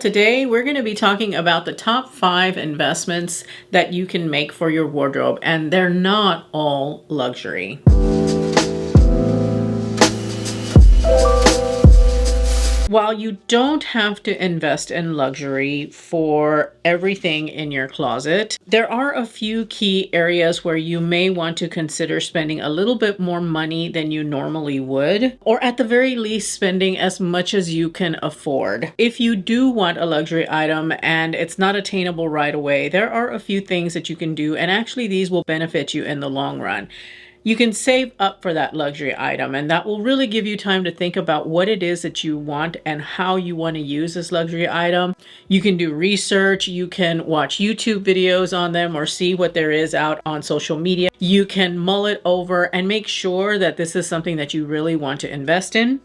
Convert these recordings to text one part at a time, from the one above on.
Today, we're going to be talking about the top 5 investments that you can make for your wardrobe, and they're not all luxury. While you don't have to invest in luxury for everything in your closet, there are a few key areas where you may want to consider spending a little bit more money than you normally would, or at the very least spending as much as you can afford. If you do want a luxury item and it's not attainable right away, there are a few things that you can do, and actually these will benefit you in the long run. You can save up for that luxury item, and that will really give you time to think about what it is that you want and how you want to use this luxury item. You can do research, you can watch YouTube videos on them or see what there is out on social media. You can mull it over and make sure that this is something that you really want to invest in.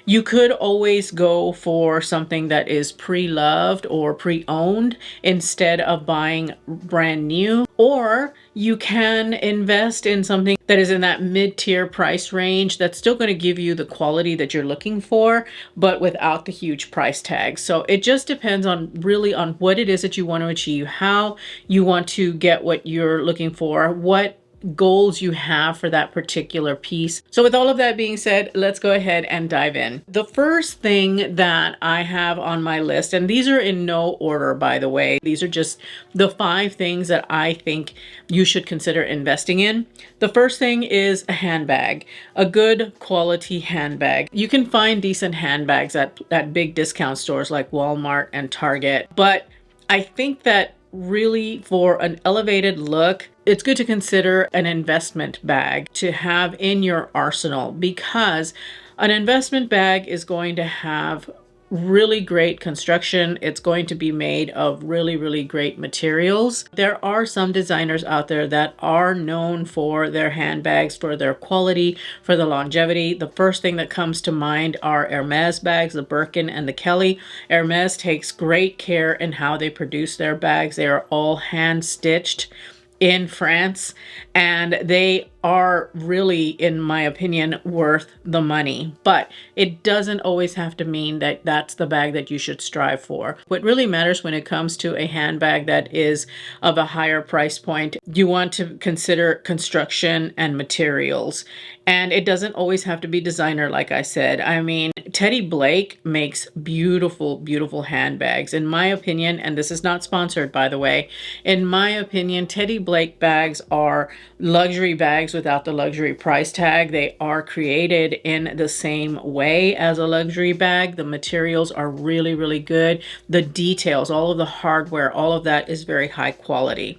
You could always go for something that is pre-loved or pre-owned instead of buying brand new, or you can invest in something that is in that mid-tier price range that's still going to give you the quality that you're looking for, but without the huge price tag. So it just depends on really on what it is that you want to achieve, how you want to get what you're looking for, what goals you have for that particular piece. So with all of that being said, let's go ahead and dive in. The first thing that I have on my list, and these are in no order, by the way, these are just the 5 things that I think you should consider investing in. The first thing is a handbag, a good quality handbag. You can find decent handbags at big discount stores like Walmart and Target, but I think that really for an elevated look, it's good to consider an investment bag to have in your arsenal, because an investment bag is going to have really great construction. It's going to be made of really great materials. There are some designers out there that are known for their handbags, for their quality, for the longevity. The first thing that comes to mind are Hermes bags, the Birkin and the Kelly. Hermes takes great care in how they produce their bags. They are all hand stitched in France, and they are really, in my opinion, worth the money. But it doesn't always have to mean that that's the bag that you should strive for. What really matters when it comes to a handbag that is of a higher price point, you want to consider construction and materials. And it doesn't always have to be designer, like I said. I mean, Teddy Blake makes beautiful handbags. In my opinion, and this is not sponsored, by the way, in my opinion, Teddy Blake bags are luxury bags without the luxury price tag. They are created in the same way as a luxury bag. The materials are really good. The details, all of the hardware, all of that is very high quality.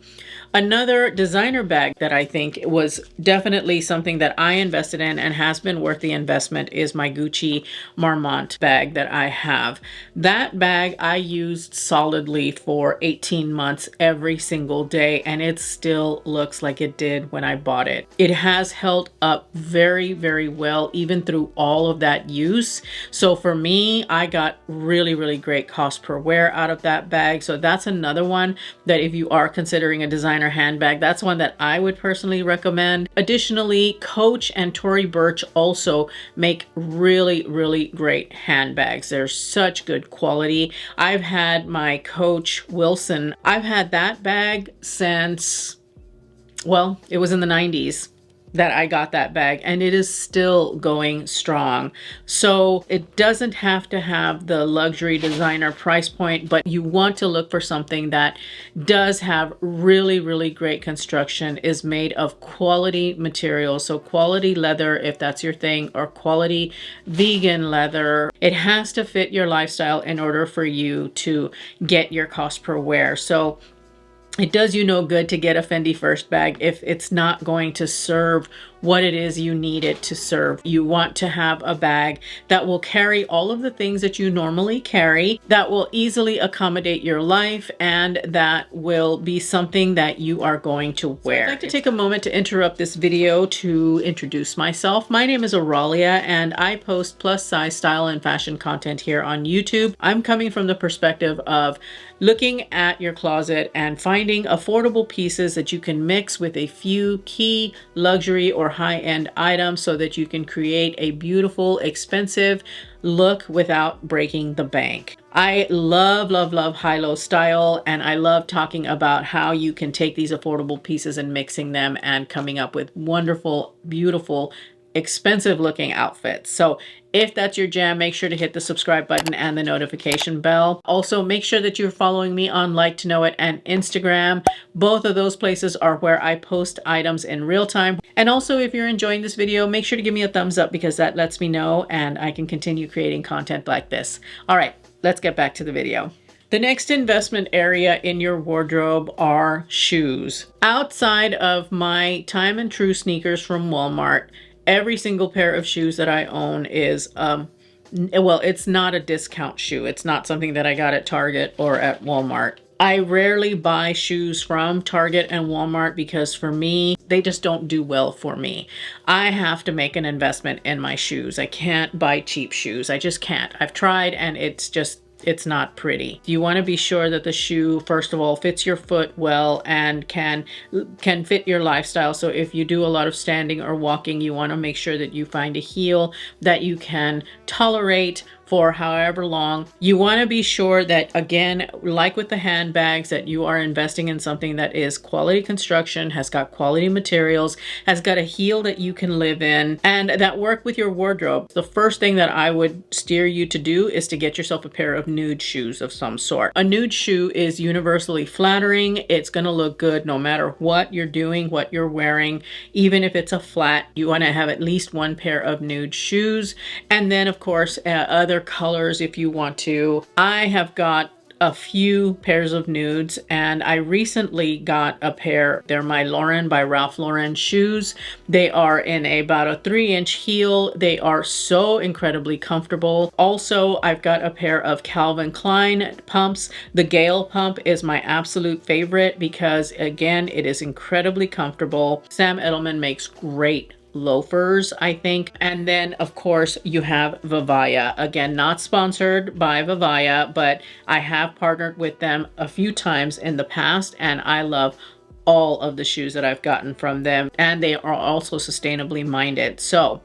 Another designer bag that I think was definitely something that I invested in and has been worth the investment is my Gucci Marmont bag that I have. That bag I used solidly for 18 months every single day, and it still looks like it did when I bought it. It has held up very well even through all of that use. So for me, I got really great cost per wear out of that bag. So that's another one that if you are considering a designer handbag, that's one that I would personally recommend. Additionally, Coach and Tory Burch also make really great handbags. They're such good quality. I've had my Coach Wilson. I've had that bag since, well, it was in the 90s that I got that bag, and it is still going strong. So it doesn't have to have the luxury designer price point, but you want to look for something that does have really great construction, is made of quality materials. So quality leather, if that's your thing, or quality vegan leather. It has to fit your lifestyle in order for you to get your cost per wear. So it does you no good to get a Fendi First bag if it's not going to serve what it is you need it to serve. You want to have a bag that will carry all of the things that you normally carry, that will easily accommodate your life, and that will be something that you are going to wear. So I'd like to take a moment to interrupt this video to introduce myself. My name is Oralia, and I post plus size style and fashion content here on YouTube. I'm coming from the perspective of looking at your closet and finding affordable pieces that you can mix with a few key luxury or high-end items so that you can create a beautiful, expensive look without breaking the bank. I love, love, love high-low style, and I love talking about how you can take these affordable pieces and mixing them and coming up with wonderful, beautiful, expensive looking outfits. So if that's your jam, make sure to hit the subscribe button and the notification bell. Also, make sure that you're following me on Like to Know It and Instagram. Both of those places are where I post items in real time. And also, if you're enjoying this video, make sure to give me a thumbs up because that lets me know and I can continue creating content like this. All right, let's get back to the video. The next investment area in your wardrobe are shoes. Outside of my time and true sneakers from Walmart, every single pair of shoes that I own is, well, it's not a discount shoe. It's not something that I got at Target or at Walmart. I rarely buy shoes from Target and Walmart because for me, they just don't do well for me. I have to make an investment in my shoes. I can't buy cheap shoes. I just can't. I've tried and it's not pretty. You want to be sure that the shoe, first of all, fits your foot well and can fit your lifestyle. So if you do a lot of standing or walking, you want to make sure that you find a heel that you can tolerate for however long. You want to be sure that, again, like with the handbags, that you are investing in something that is quality construction, has got quality materials, has got a heel that you can live in, and that work with your wardrobe. The first thing that I would steer you to do is to get yourself a pair of nude shoes of some sort. A nude shoe is universally flattering. It's going to look good no matter what you're doing, what you're wearing. Even if it's a flat, you want to have at least one pair of nude shoes. And then, of course, other colors if you want to. I have got a few pairs of nudes and I recently got a pair. They're my Lauren by Ralph Lauren shoes. They are in about a 3-inch heel. They are so incredibly comfortable. Also, I've got a pair of Calvin Klein pumps. The Gale pump is my absolute favorite because, again, it is incredibly comfortable. Sam Edelman makes great loafers, I think. And then, of course, you have Vivaya. Again, not sponsored by Vivaya, but I have partnered with them a few times in the past, and I love all of the shoes that I've gotten from them. And they are also sustainably minded. So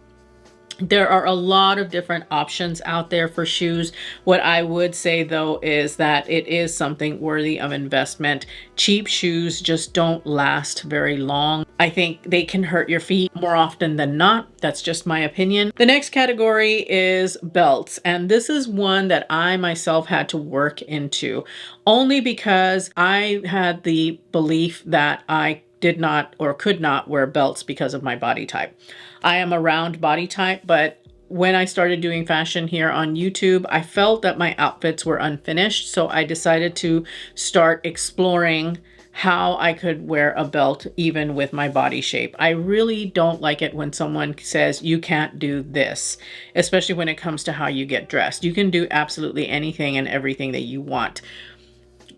there are a lot of different options out there for shoes. What I would say though is that it is something worthy of investment. Cheap shoes just don't last very long. I think they can hurt your feet more often than not. That's just my opinion. The next category is belts. And this is one that I myself had to work into only because I had the belief that I did not or could not wear belts because of my body type. I am a round body type, but when I started doing fashion here on YouTube, I felt that my outfits were unfinished. So I decided to start exploring how I could wear a belt even with my body shape. I really don't like it when someone says you can't do this, especially when it comes to how you get dressed. You can do absolutely anything and everything that you want.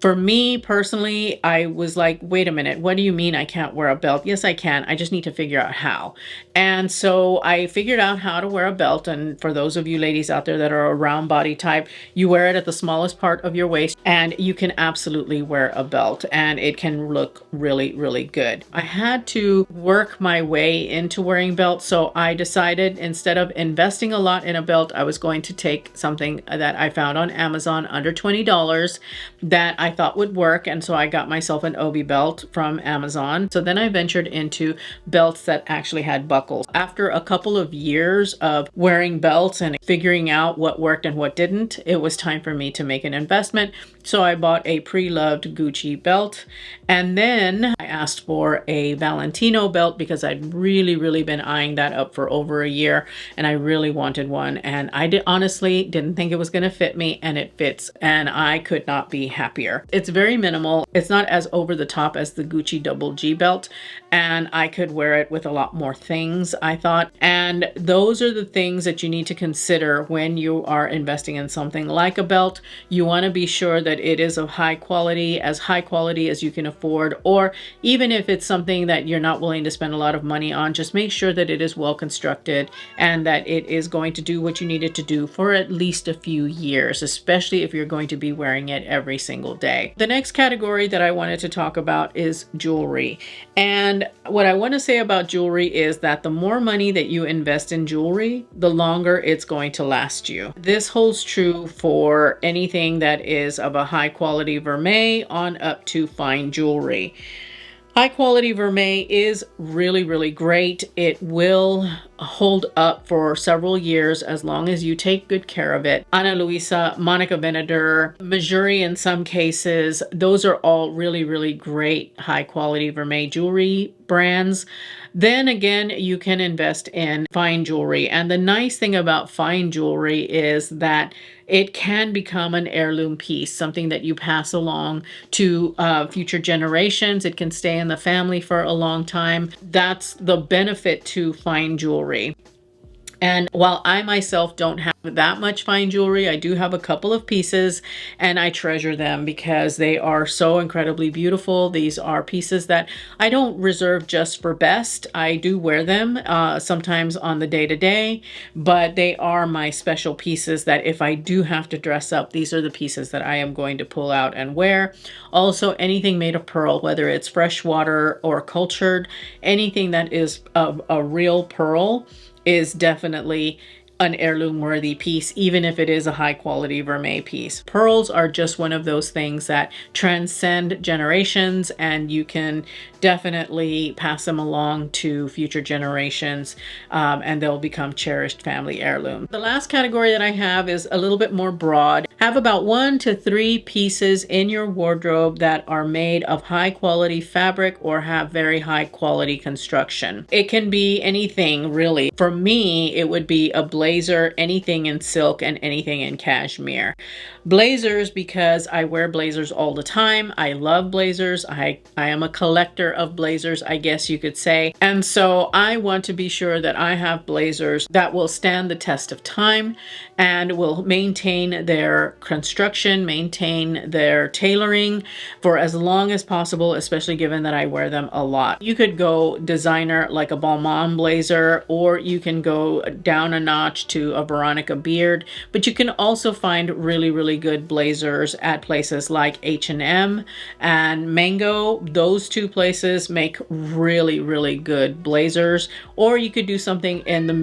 For me personally, I was like, wait a minute, what do you mean I can't wear a belt? Yes, I can. I just need to figure out how. And so I figured out how to wear a belt. And for those of you ladies out there that are a round body type, you wear it at the smallest part of your waist and you can absolutely wear a belt and it can look really, really good. I had to work my way into wearing belts. So I decided instead of investing a lot in a belt, I was going to take something that I found on Amazon under $20 that I thought would work. And so I got myself an Obi belt from Amazon. So then I ventured into belts that actually had buckles. After a couple of years of wearing belts and figuring out what worked and what didn't, it was time for me to make an investment. So I bought a pre-loved Gucci belt. And then I asked for a Valentino belt because I'd really been eyeing that up for over a year. And I really wanted one. And I honestly didn't think it was going to fit me, and it fits. And I could not be happier. It's very minimal. It's not as over the top as the Gucci Double G belt. And I could wear it with a lot more things, I thought. And those are the things that you need to consider when you are investing in something like a belt. You want to be sure that it is of high quality as you can afford, or even if it's something that you're not willing to spend a lot of money on, just make sure that it is well constructed and that it is going to do what you need it to do for at least a few years, especially if you're going to be wearing it every single day. day. The next category that I wanted to talk about is jewelry. And what I want to say about jewelry is that the more money that you invest in jewelry, the longer it's going to last you. This holds true for anything that is of a high quality vermeil on up to fine jewelry. High quality vermeil is really, really great. It will hold up for several years as long as you take good care of it. Ana Luisa, Monica Vinader, Missouri in some cases, those are all really, really great high quality vermeil jewelry brands. Then again, you can invest in fine jewelry. And the nice thing about fine jewelry is that it can become an heirloom piece, something that you pass along to future generations. It can stay in the family for a long time. That's the benefit to fine jewelry. And while I myself don't have that much fine jewelry, I do have a couple of pieces and I treasure them because they are so incredibly beautiful. These are pieces that I don't reserve just for best. I do wear them sometimes on the day-to-day, but they are my special pieces that if I do have to dress up, these are the pieces that I am going to pull out and wear. Also, anything made of pearl, whether it's freshwater or cultured, anything that is a real pearl is definitely an heirloom worthy piece, even if it is a high quality vermeil piece. Pearls are just one of those things that transcend generations, and you can definitely pass them along to future generations, and they'll become cherished family heirlooms. The last category that I have is a little bit more broad. Have about 1 to 3 pieces in your wardrobe that are made of high quality fabric or have very high quality construction. It can be anything really. For me, it would be a blazer, anything in silk and anything in cashmere. Blazers, because I wear blazers all the time. I love blazers. I am a collector of blazers, I guess you could say. And so I want to be sure that I have blazers that will stand the test of time and will maintain their construction, maintain their tailoring for as long as possible, especially given that I wear them a lot. You could go designer like a Balmain blazer, or you can go down a notch to a Veronica Beard, but you can also find really, really good blazers at places like H&M and Mango. Those two places make really, really good blazers. Or you could do something in the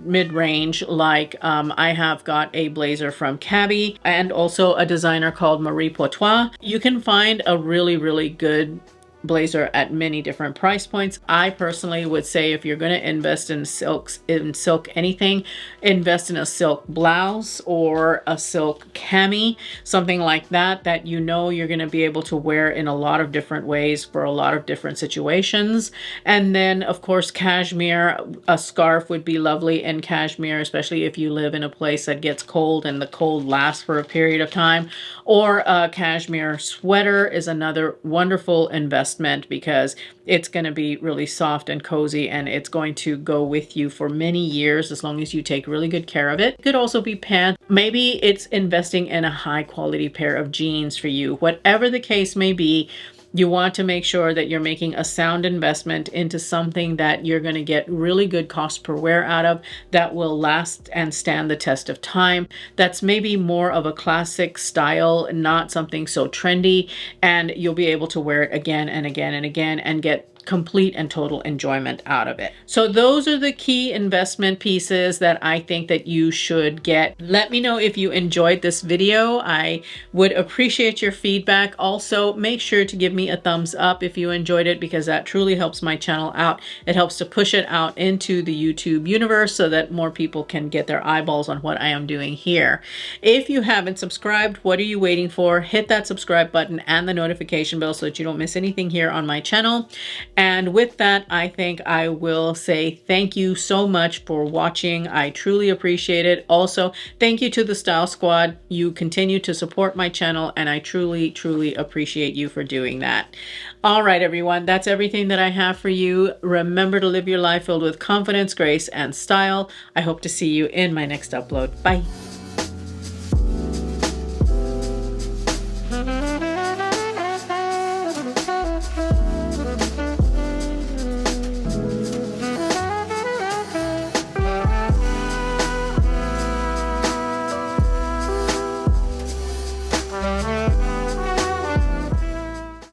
mid-range, like I have got a blazer from Cabby and also a designer called Marie Poitras. You can find a really, really good blazer at many different price points. I personally would say if you're going to invest in silk anything, invest in a silk blouse or a silk cami, something like that, that you know you're going to be able to wear in a lot of different ways for a lot of different situations. And then of course cashmere, a scarf would be lovely in cashmere, especially if you live in a place that gets cold and the cold lasts for a period of time. Or a cashmere sweater is another wonderful investment, because it's going to be really soft and cozy, and it's going to go with you for many years as long as you take really good care of it. It could also be pants. Maybe it's investing in a high quality pair of jeans for you. Whatever the case may be, you want to make sure that you're making a sound investment into something that you're going to get really good cost per wear out of, that will last and stand the test of time. That's maybe more of a classic style, not something so trendy, and you'll be able to wear it again and again and again and get complete and total enjoyment out of it. So those are the key investment pieces that I think that you should get. Let me know if you enjoyed this video. I would appreciate your feedback. Also, make sure to give me a thumbs up if you enjoyed it, because that truly helps my channel out. It helps to push it out into the YouTube universe so that more people can get their eyeballs on what I am doing here. If you haven't subscribed, what are you waiting for? Hit that subscribe button and the notification bell so that you don't miss anything here on my channel. And with that, I think I will say thank you so much for watching. I truly appreciate it. Also, thank you to the Style Squad. You continue to support my channel, and I truly, truly appreciate you for doing that. All right, everyone, that's everything that I have for you. Remember to live your life filled with confidence, grace, and style. I hope to see you in my next upload. Bye.